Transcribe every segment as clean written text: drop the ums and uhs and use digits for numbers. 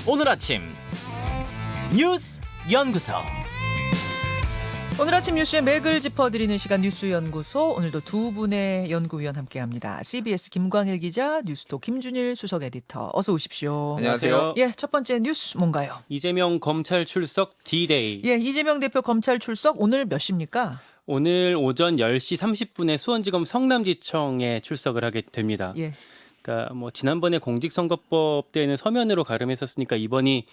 오늘 아침 뉴스 연구소. 오늘 아침 뉴스의 맥을 짚어드리는 시간 뉴스연구소. 오늘도 두 분의 연구위원 함께합니다. CBS 김광일 기자, 뉴스톱 김준일 수석 에디터. 어서 오십시오. 안녕하세요. 예, 첫 번째 뉴스 뭔가요? 이재명 검찰 출석 D-Day. 예, 이재명 대표 검찰 출석 오늘 몇 시입니까? 오늘 오전 10시 30분에 수원지검 성남지청에 출석을 하게 됩니다. 예. 그러니까 뭐 지난번에 공직선거법 때는 서면으로 가름했었으니까 이번이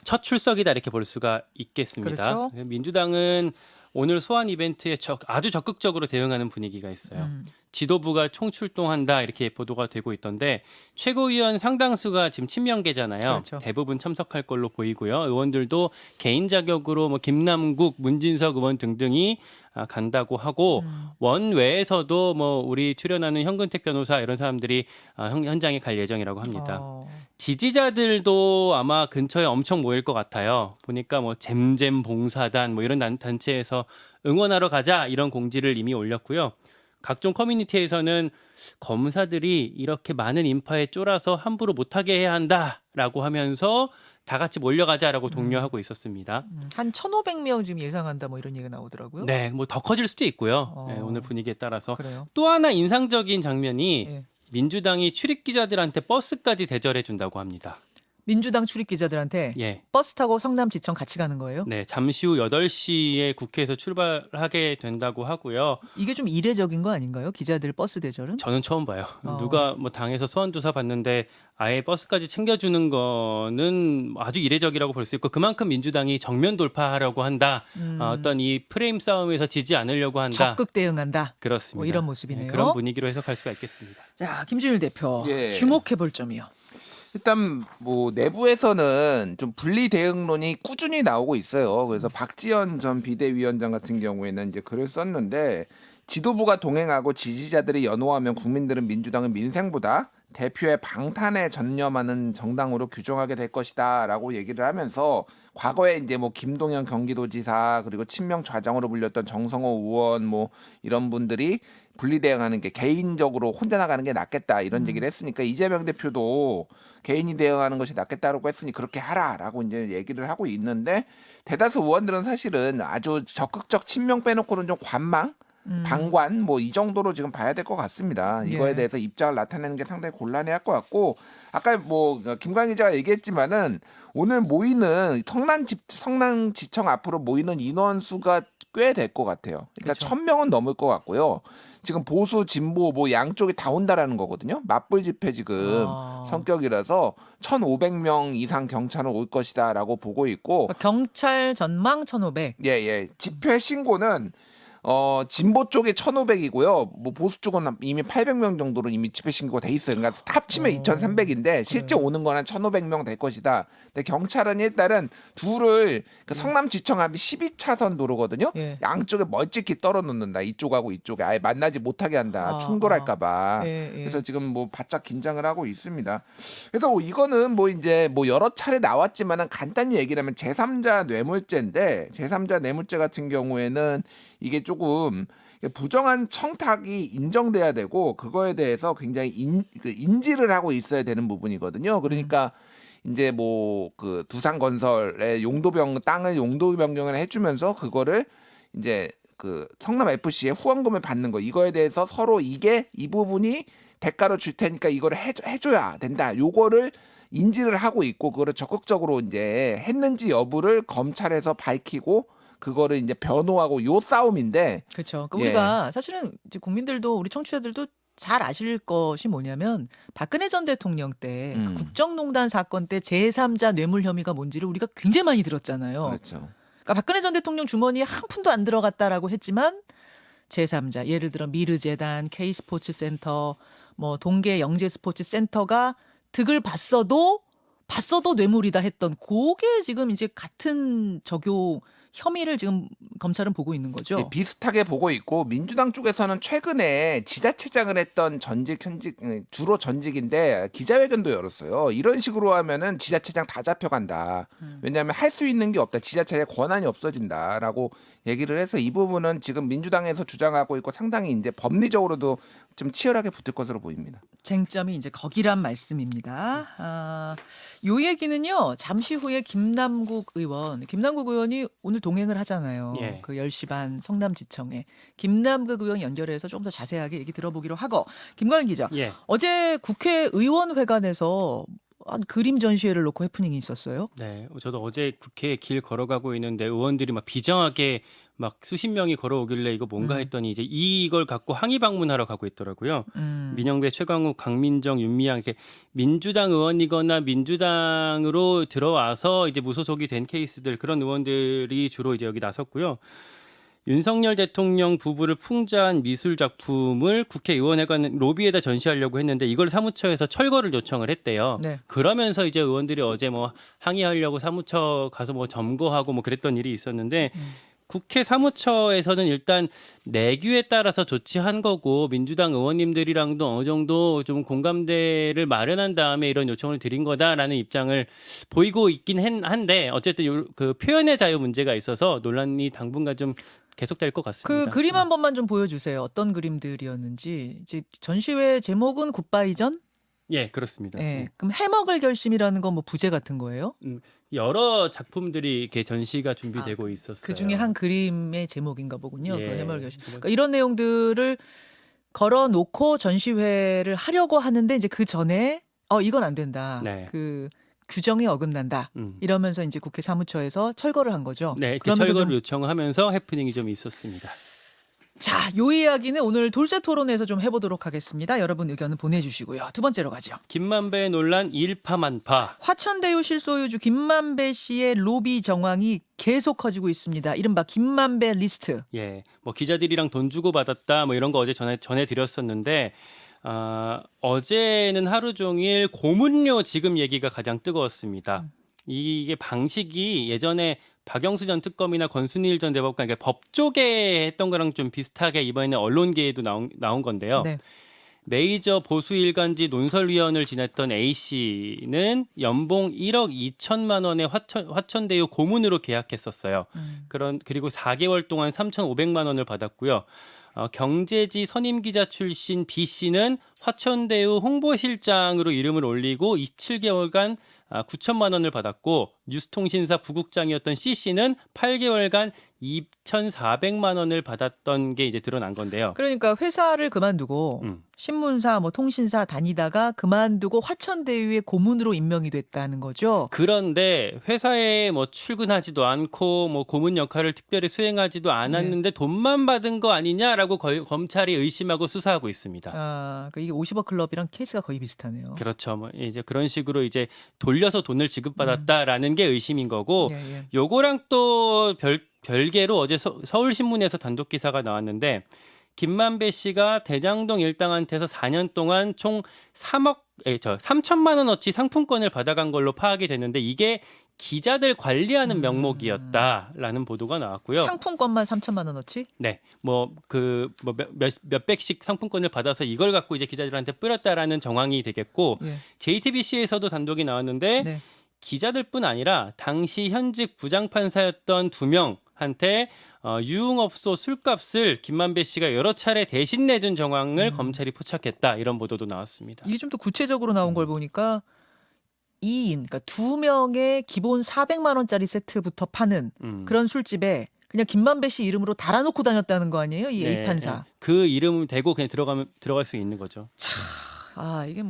첫 출석이다 이렇게 볼 수가 있겠습니다. 그렇죠. 민주당은 오늘 소환 이벤트에 아주 적극적으로 대응하는 분위기가 있어요. 지도부가 총출동한다 이렇게 보도가 되고 있던데 최고위원 상당수가 지금 친명계잖아요. 그렇죠. 대부분 참석할 걸로 보이고요. 의원들도 개인 자격으로 뭐 김남국, 문진석 의원 등등이 간다고 하고 원외에서도 뭐 우리 출연하는 현근택 변호사 이런 사람들이 현장에 갈 예정이라고 합니다. 지지자들도 아마 근처에 엄청 모일 것 같아요. 보니까 뭐 잼잼 봉사단 뭐 이런 단체에서 응원하러 가자 이런 공지를 이미 올렸고요. 각종 커뮤니티에서는 검사들이 이렇게 많은 인파에 쫄아서 함부로 못하게 해야 한다라고 하면서 다 같이 몰려가자라고 독려하고 있었습니다. 한 1,500명 지금 예상한다 뭐 이런 얘기가 나오더라고요. 네, 뭐 더 커질 수도 있고요. 네, 오늘 분위기에 따라서. 그래요. 또 하나 인상적인 장면이 예. 민주당이 출입 기자들한테 버스까지 대절해 준다고 합니다. 민주당 출입 기자들한테 예. 버스 타고 성남지청 같이 가는 거예요? 네, 잠시 후 8시에 국회에서 출발하게 된다고 하고요. 이게 좀 이례적인 거 아닌가요? 기자들 버스 대절은? 저는 처음 봐요. 누가 뭐 당에서 소환조사 받는데 아예 버스까지 챙겨주는 거는 아주 이례적이라고 볼 수 있고 그만큼 민주당이 정면 돌파하려고 한다. 어떤 이 프레임 싸움에서 지지 않으려고 한다. 적극 대응한다. 그렇습니다. 뭐 이런 모습이네요. 네, 그런 분위기로 해석할 수가 있겠습니다. 자, 김준일 대표 예. 주목해 볼 점이요. 일단 뭐 내부에서는 좀 분리 대응론이 꾸준히 나오고 있어요. 그래서 박지원 전 비대위원장 같은 경우에는 이제 글을 썼는데 지도부가 동행하고 지지자들이 연호하면 국민들은 민주당은 민생보다 대표의 방탄에 전념하는 정당으로 규정하게 될 것이다라고 얘기를 하면서 과거에 이제 뭐 김동연 경기도지사 그리고 친명 좌장으로 불렸던 정성호 의원 뭐 이런 분들이 분리 대응하는 게 개인적으로 혼자 나가는 게 낫겠다 이런 얘기를 했으니까 이재명 대표도 개인이 대응하는 것이 낫겠다라고 했으니 그렇게 하라라고 이제 얘기를 하고 있는데 대다수 의원들은 사실은 아주 적극적 친명 빼놓고는 좀 관망 방관 뭐 이 정도로 지금 봐야 될 것 같습니다. 이거에 예. 대해서 입장을 나타내는 게 상당히 곤란해할 것 같고 아까 뭐 김광희 기자가 얘기했지만은 오늘 모이는 성남지청 앞으로 모이는 인원 수가 꽤 될 것 같아요. 그러니까 그렇죠. 1,000명은 넘을 것 같고요. 지금 보수 진보 뭐 양쪽이 다 온다라는 거거든요. 맞불 집회 지금 성격이라서 1,500명 이상 경찰은 올 것이다라고 보고 있고 경찰 전망 1,500. 예. 집회 신고는 진보 쪽에 1,500이고요. 뭐 보수 쪽은 이미 800명 정도로 이미 집회 신고가 돼 있어요. 그러니까 합치면 2,300인데 실제 오는 건 한 1,500명 될 것이다. 근데 경찰은 일단은 둘을 그 성남지청 앞이 12차선 도로거든요. 예. 양쪽에 멀찍이 떨어놓는다. 이쪽하고 이쪽에 아예 만나지 못하게 한다. 충돌할까봐. 예. 그래서 지금 뭐 바짝 긴장을 하고 있습니다. 그래서 이거는 뭐 이제 뭐 여러 차례 나왔지만은 간단히 얘기를 하면 제3자 뇌물죄인데 제3자 뇌물죄 같은 경우에는 이게 조금 부정한 청탁이 인정돼야 되고 그거에 대해서 굉장히 인지를 하고 있어야 되는 부분이거든요. 그러니까 이제 뭐 그 두산건설의 땅을 용도 변경을 해주면서 그거를 이제 그 성남 FC의 후원금을 받는 거 이거에 대해서 서로 이 부분이 대가로 줄 테니까 이거를 해줘야 된다. 요거를 인지를 하고 있고 그거를 적극적으로 이제 했는지 여부를 검찰에서 밝히고 그거를 이제 변호하고 요 싸움인데. 그렇죠. 그러니까 우리가 사실은 이제 국민들도 우리 청취자들도 잘 아실 것이 뭐냐면 박근혜 전 대통령 때 그 국정농단 사건 때 제3자 뇌물 혐의가 뭔지를 우리가 굉장히 많이 들었잖아요. 그렇죠. 그러니까 박근혜 전 대통령 주머니에 한 푼도 안 들어갔다라고 했지만 제3자 예를 들어 미르재단, K스포츠센터, 뭐 동계 영재스포츠센터가 득을 봤어도 뇌물이다 했던 그게 지금 이제 같은 적용 혐의를 지금 검찰은 보고 있는 거죠. 네, 비슷하게 보고 있고 민주당 쪽에서는 최근에 지자체장을 했던 현직 주로 전직인데 기자회견도 열었어요. 이런 식으로 하면은 지자체장 다 잡혀간다. 왜냐하면 할 수 있는 게 없다. 지자체의 권한이 없어진다라고 얘기를 해서 이 부분은 지금 민주당에서 주장하고 있고 상당히 이제 법리적으로도 좀 치열하게 붙을 것으로 보입니다. 쟁점이 이제 거기란 말씀입니다. 요 얘기는요. 잠시 후에 김남국 의원이 오늘 동행을 하잖아요. 예. 그 10시 반 성남지청에 김남국 의원 연결해서 좀 더 자세하게 얘기 들어보기로 하고 김광일 기자. 예. 어제 국회의원회관에서 한 그림 전시회를 놓고 해프닝이 있었어요. 네, 저도 어제 국회에 길 걸어가고 있는데 의원들이 막 비장하게 막 수십 명이 걸어오길래 이거 뭔가 했더니 이제 이걸 갖고 항의 방문하러 가고 있더라고요. 민영배, 최강욱, 강민정, 윤미향 이렇게 민주당 의원이거나 민주당으로 들어와서 이제 무소속이 된 케이스들 그런 의원들이 주로 이제 여기 나섰고요. 윤석열 대통령 부부를 풍자한 미술 작품을 국회의원회관 로비에다 전시하려고 했는데 이걸 사무처에서 철거를 요청을 했대요. 네. 그러면서 이제 의원들이 어제 뭐 항의하려고 사무처 가서 뭐 점거하고 뭐 그랬던 일이 있었는데 국회 사무처에서는 일단 내규에 따라서 조치한 거고 민주당 의원님들이랑도 어느 정도 좀 공감대를 마련한 다음에 이런 요청을 드린 거다라는 입장을 보이고 있긴 한데 어쨌든 그 표현의 자유 문제가 있어서 논란이 당분간 좀 계속될 것 같습니다. 그 그림 한 번만 좀 보여주세요. 어떤 그림들이었는지. 이제 전시회 제목은 굿바이전? 예, 그렇습니다. 네. 그럼 해먹을 결심이라는 건 뭐 부제 같은 거예요? 여러 작품들이 이렇게 전시가 준비되고 있었어요. 그 중에 한 그림의 제목인가 보군요. 예. 그 해먹을 결심. 그러니까 이런 내용들을 걸어놓고 전시회를 하려고 하는데 이제 그 전에 이건 안 된다. 네. 그 규정에 어긋난다. 이러면서 이제 국회 사무처에서 철거를 한 거죠. 네, 이렇게 그러면서 철거를 요청하면서 해프닝이 좀 있었습니다. 자, 요 이야기는 오늘 돌쇠 토론에서 좀 해보도록 하겠습니다. 여러분 의견은 보내주시고요. 두 번째로 가죠. 김만배 논란 일파만파. 화천대유 실소유주 김만배 씨의 로비 정황이 계속 커지고 있습니다. 이른바 김만배 리스트. 예, 뭐 기자들이랑 돈 주고 받았다 뭐 이런 거 어제 전해드렸었는데 어제는 하루 종일 고문료 지급 얘기가 가장 뜨거웠습니다. 이게 방식이 예전에 박영수 전 특검이나 권순일 전 대법관 그러니까 법조계 했던 거랑 좀 비슷하게 이번에는 언론계에도 나온 건데요. 네. 메이저 보수 일간지 논설위원을 지냈던 A 씨는 연봉 1억 2천만 원의 화천대유 고문으로 계약했었어요. 그리고 4개월 동안 3,500만 원을 받았고요. 경제지 선임 기자 출신 B 씨는 화천대유 홍보실장으로 이름을 올리고 27개월간 9천만 원을 받았고 뉴스통신사 부국장이었던 C 씨는 8개월간 2,400만 원을 받았던 게 이제 드러난 건데요. 그러니까 회사를 그만두고 신문사, 뭐 통신사 다니다가 그만두고 화천대유의 고문으로 임명이 됐다는 거죠. 그런데 회사에 뭐 출근하지도 않고 뭐 고문 역할을 특별히 수행하지도 않았는데 돈만 받은 거 아니냐라고 검찰이 의심하고 수사하고 있습니다. 그러니까 이게 50억 클럽이랑 케이스가 거의 비슷하네요. 그렇죠. 뭐 이제 그런 식으로 이제 돌려서 돈을 지급받았다라는 게 의심인 거고, 예. 요거랑 또 별개로 어제 서울신문에서 단독 기사가 나왔는데 김만배 씨가 대장동 일당한테서 4년 동안 총 3천만 원어치 상품권을 받아간 걸로 파악이 됐는데 이게 기자들 관리하는 명목이었다라는 보도가 나왔고요. 상품권만 3천만 원어치? 네, 몇백씩 상품권을 받아서 이걸 갖고 이제 기자들한테 뿌렸다라는 정황이 되겠고, 예. JTBC에서도 단독이 나왔는데 네. 기자들뿐 아니라 당시 현직 부장판사였던 2명한테 유흥업소 술값을 김만배 씨가 여러 차례 대신 내준 정황을 검찰이 포착했다 이런 보도도 나왔습니다. 이게 좀 더 구체적으로 나온 걸 보니까 2인, 그러니까 2명의 기본 400만 원짜리 세트부터 파는 그런 술집에 그냥 김만배 씨 이름으로 달아놓고 다녔다는 거 아니에요? 이 A 판사. 그 이름 대고 그냥 들어갈 수 있는 거죠. 이게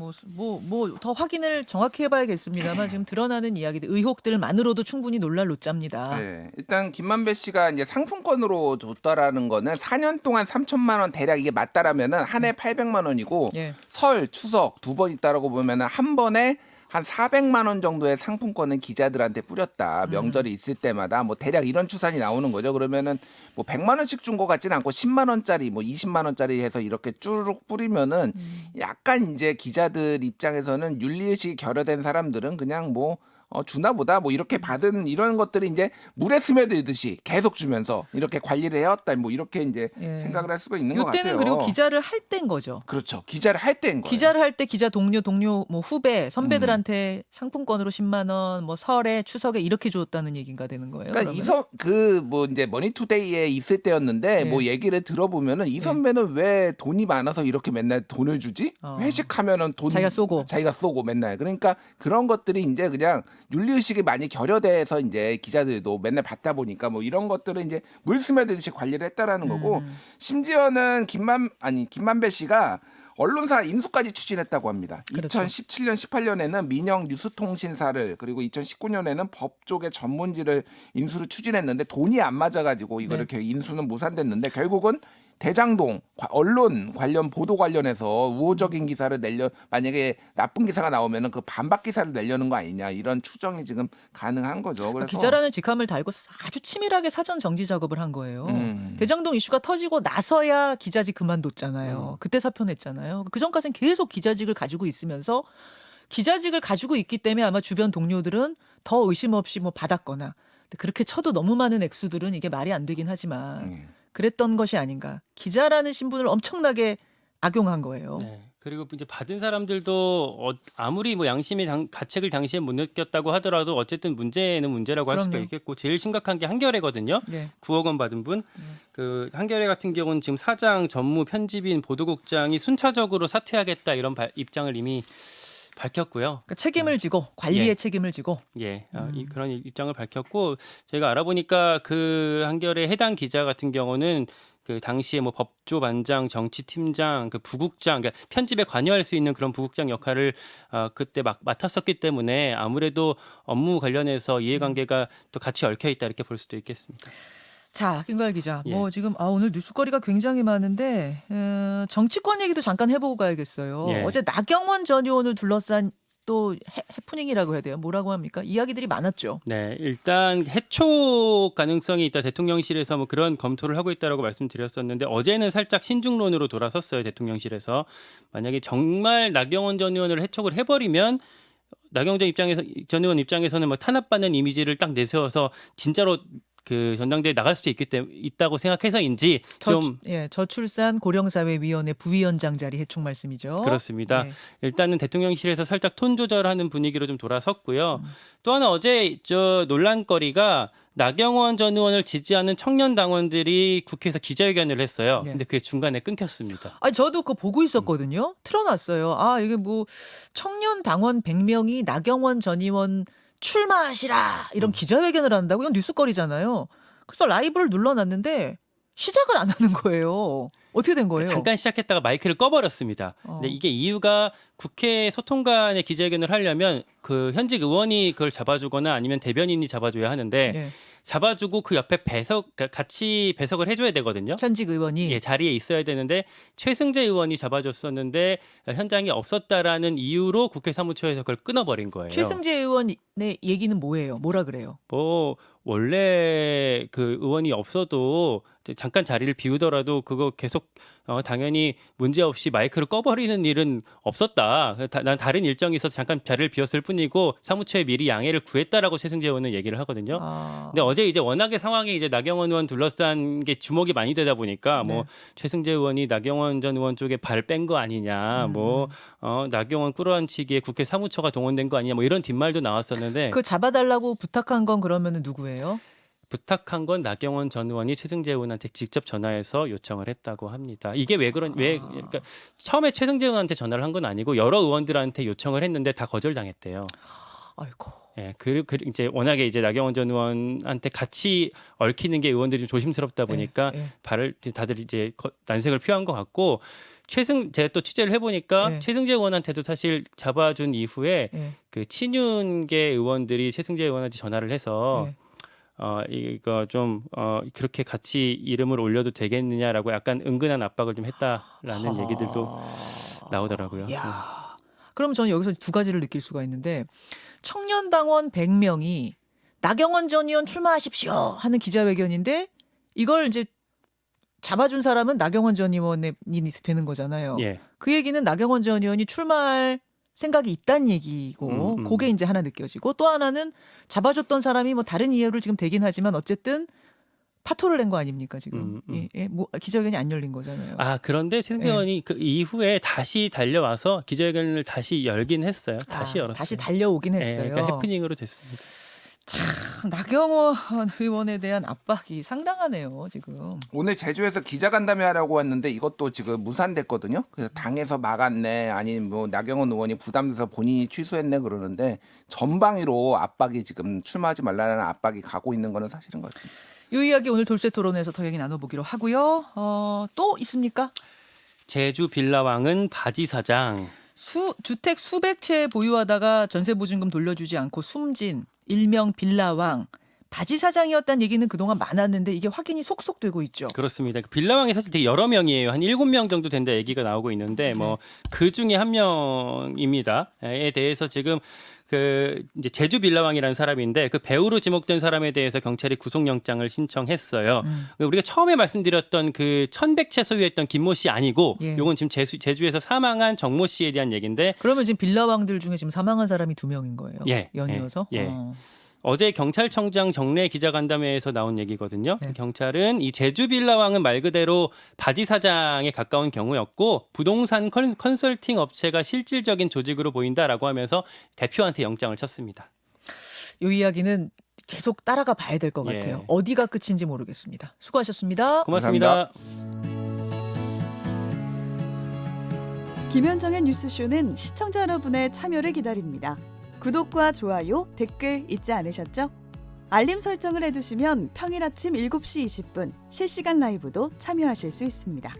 더 확인을 정확히 해봐야겠습니다만 지금 드러나는 이야기들, 의혹들만으로도 충분히 놀랄 노짜입니다. 네, 일단 김만배 씨가 이제 상품권으로 줬다라는 거는 4년 동안 3천만 원 대략 이게 맞다라면은 한 해 800만 원이고 예. 설, 추석 두 번 있다라고 보면은 한 번에 한 400만 원 정도의 상품권은 기자들한테 뿌렸다. 명절이 있을 때마다 뭐 대략 이런 추산이 나오는 거죠. 그러면은 뭐 100만 원씩 준 것 같지는 않고 10만 원짜리 뭐 20만 원짜리 해서 이렇게 쭉 뿌리면은 약간 이제 기자들 입장에서는 윤리의식이 결여된 사람들은 그냥 뭐 주나 보다 뭐 이렇게 받은 이런 것들이 이제 물에 스며들듯이 계속 주면서 이렇게 관리를 해왔다 뭐 이렇게 이제 예. 생각을 할 수가 있는 것 같아요. 이때는 그리고 기자를 할 때인 거죠. 그렇죠. 기자를 할 때인 거예요. 기자를 할 때 기자 동료 뭐 후배 선배들한테 상품권으로 10만 원, 뭐 설에 추석에 이렇게 줬다는 얘기가 되는 거예요. 그러니까 뭐 이제 머니투데이에 있을 때였는데 예. 뭐 얘기를 들어보면은 이 선배는 왜 돈이 많아서 이렇게 맨날 돈을 주지? 회식하면은 돈 자기가 쏘고 맨날. 그러니까 그런 것들이 이제 그냥 윤리의식이 많이 결여돼서 이제 기자들도 맨날 받다 보니까 뭐 이런 것들은 이제 물 스며들듯이 관리를 했다라는 거고 심지어는 김만배 씨가 언론사 인수까지 추진했다고 합니다. 그렇죠. 2017년, 18년에는 민영 뉴스통신사를 그리고 2019년에는 법조계 전문지를 인수를 추진했는데 돈이 안 맞아가지고 이거 이렇게 인수는 무산됐는데 결국은 대장동 언론 관련 보도 관련해서 우호적인 기사를 만약에 나쁜 기사가 나오면은 그 반박 기사를 내려는 거 아니냐 이런 추정이 지금 가능한 거죠. 그래서 기자라는 직함을 달고 아주 치밀하게 사전 정지 작업을 한 거예요. 대장동 이슈가 터지고 나서야 기자직 그만뒀잖아요. 그때 사표 냈잖아요. 그 전까지는 계속 기자직을 가지고 있으면서 기자직을 가지고 있기 때문에 아마 주변 동료들은 더 의심 없이 뭐 받았거나 근데 그렇게 쳐도 너무 많은 액수들은 이게 말이 안 되긴 하지만 그랬던 것이 아닌가. 기자라는 신분을 엄청나게 악용한 거예요. 네. 그리고 이제 받은 사람들도 아무리 뭐 양심의 가책을 당시에 못 느꼈다고 하더라도 어쨌든 문제는 문제라고 할 수가 그럼요. 있겠고 제일 심각한 게 한겨레거든요. 네. 9억 원 받은 분. 그 한겨레 같은 경우는 지금 사장, 전무, 편집인, 보도국장이 순차적으로 사퇴하겠다 이런 입장을 이미 밝혔고요. 그러니까 책임을 지고 관리의 예. 책임을 지고 예, 그런 입장을 밝혔고 저희가 알아보니까 그 한겨레 해당 기자 같은 경우는 그 당시에 뭐 법조반장, 정치팀장, 그 부국장, 그러니까 편집에 관여할 수 있는 그런 부국장 역할을 그때 막 맡았었기 때문에 아무래도 업무 관련해서 이해관계가 또 같이 얽혀 있다 이렇게 볼 수도 있겠습니다. 자, 김가열 기자. 예. 뭐 지금 오늘 뉴스거리가 굉장히 많은데 정치권 얘기도 잠깐 해보고 가야겠어요. 예. 어제 나경원 전 의원을 둘러싼 또 해프닝이라고 해야 돼요. 뭐라고 합니까? 이야기들이 많았죠. 네, 일단 해촉 가능성이 있다. 대통령실에서 뭐 그런 검토를 하고 있다라고 말씀드렸었는데 어제는 살짝 신중론으로 돌아섰어요. 대통령실에서 만약에 정말 나경원 전 의원을 해촉을 해버리면 나경원 전 의원 입장에서는 뭐 탄압받는 이미지를 딱 내세워서 진짜로 그 전당대회에 나갈 수도 있다고 생각해서인지 좀 저출산 고령사회위원회 부위원장 자리 해촉 말씀이죠. 그렇습니다. 네. 일단은 대통령실에서 살짝 톤 조절하는 분위기로 좀 돌아섰고요. 또 하나 어제 논란거리가 나경원 전 의원을 지지하는 청년 당원들이 국회에서 기자회견을 했어요. 네. 근데 그게 중간에 끊겼습니다. 아니 저도 그거 보고 있었거든요. 틀어놨어요. 이게 뭐 청년 당원 100명이 나경원 전 의원 출마하시라 이런 기자회견을 한다고 이건 뉴스거리잖아요. 그래서 라이브를 눌러놨는데 시작을 안 하는 거예요. 어떻게 된 거예요? 잠깐 시작했다가 마이크를 꺼버렸습니다. 근데 이게 이유가 국회 소통관의 기자회견을 하려면 그 현직 의원이 그걸 잡아주거나 아니면 대변인이 잡아줘야 하는데 네. 잡아주고 그 옆에 같이 배석을 해줘야 되거든요. 현직 의원이 예, 자리에 있어야 되는데 최승재 의원이 잡아줬었는데 현장에 없었다라는 이유로 국회 사무처에서 그걸 끊어버린 거예요. 최승재 의원의 얘기는 뭐예요? 뭐라 그래요? 뭐 원래 그 의원이 없어도 잠깐 자리를 비우더라도 그거 계속 당연히 문제없이 마이크를 꺼버리는 일은 없었다. 난 다른 일정이 있어서 잠깐 자리를 비웠을 뿐이고 사무처에 미리 양해를 구했다라고 최승재 의원은 얘기를 하거든요. 근데 어제 이제 워낙에 상황이 이제 나경원 의원 둘러싼 게 주목이 많이 되다 보니까 뭐 최승재 의원이 나경원 전 의원 쪽에 발 뺀 거 아니냐, 뭐 나경원 끌어안치기에 국회 사무처가 동원된 거 아니냐, 뭐 이런 뒷말도 나왔었는데 그 잡아달라고 부탁한 건 그러면은 누구예요? 부탁한 건 나경원 전 의원이 최승재 의원한테 직접 전화해서 요청을 했다고 합니다. 이게 그러니까 처음에 최승재 의원한테 전화를 한 건 아니고 여러 의원들한테 요청을 했는데 다 거절당했대요. 아이고. 예, 그리고 이제 워낙에 이제 나경원 전 의원한테 같이 얽히는 게 의원들이 좀 조심스럽다 보니까 다들 이제 난색을 표한 것 같고 제가 또 취재를 해보니까 최승재 의원한테도 사실 잡아준 이후에 그 친윤계 의원들이 최승재 의원한테 전화를 해서 이거 좀 그렇게 같이 이름을 올려도 되겠느냐라고 약간 은근한 압박을 좀 했다라는 얘기들도 나오더라고요. 그럼 저는 여기서 두 가지를 느낄 수가 있는데 청년당원 100명이 나경원 전 의원 출마하십시오 하는 기자회견인데 이걸 이제 잡아준 사람은 나경원 전 의원이 되는 거잖아요. 예. 그 얘기는 나경원 전 의원이 출마할 생각이 있다는 얘기고 그게 이제 하나 느껴지고 또 하나는 잡아줬던 사람이 뭐 다른 이유를 지금 대긴 하지만 어쨌든 파토를 낸 거 아닙니까 지금? 예, 뭐 기자회견이 안 열린 거잖아요. 아 그런데 최승표 의원이 그 이후에 다시 달려와서 기자회견을 다시 열긴 했어요. 다시 열었어요. 다시 달려오긴 했어요. 네, 그러니까 해프닝으로 됐습니다. 참 나경원 의원에 대한 압박이 상당하네요 지금. 오늘 제주에서 기자간담회 하라고 왔는데 이것도 지금 무산됐거든요. 그래서 당에서 막았네, 아니면 뭐 나경원 의원이 부담돼서 본인이 취소했네 그러는데 전방위로 압박이 지금 출마하지 말라는 압박이 가고 있는 거는 사실인 것 같습니다. 이 이야기 오늘 돌쇠 토론에서 더 얘기 나눠보기로 하고요. 또 있습니까? 제주 빌라왕은 바지 사장. 주택 수백 채 보유하다가 전세 보증금 돌려주지 않고 숨진 일명 빌라왕 바지 사장이었다는 얘기는 그동안 많았는데 이게 확인이 속속되고 있죠. 그렇습니다. 그 빌라왕이 사실 되게 여러 명이에요. 한 7명 정도 된다 얘기가 나오고 있는데 뭐 그 중에 한 명입니다.에 대해서 지금 그 이제 제주 빌라왕이라는 사람인데 그 배우로 지목된 사람에 대해서 경찰이 구속영장을 신청했어요. 우리가 처음에 말씀드렸던 그 1100채 소유했던 김모 씨 아니고 예. 요건 지금 제주에서 사망한 정모 씨에 대한 얘기인데 그러면 지금 빌라왕들 중에 지금 사망한 사람이 2명인 거예요. 예, 연이어서. 예. 어제 경찰청장 정례 기자간담회에서 나온 얘기거든요. 네. 경찰은 이 제주 빌라왕은 말 그대로 바지 사장에 가까운 경우였고 부동산 컨설팅 업체가 실질적인 조직으로 보인다라고 하면서 대표한테 영장을 쳤습니다. 이 이야기는 계속 따라가 봐야 될 것 예. 같아요. 어디가 끝인지 모르겠습니다. 수고하셨습니다. 고맙습니다. 김현정의 뉴스쇼는 시청자 여러분의 참여를 기다립니다. 구독과 좋아요, 댓글 잊지 않으셨죠? 알림 설정을 해두시면 평일 아침 7시 20분 실시간 라이브도 참여하실 수 있습니다.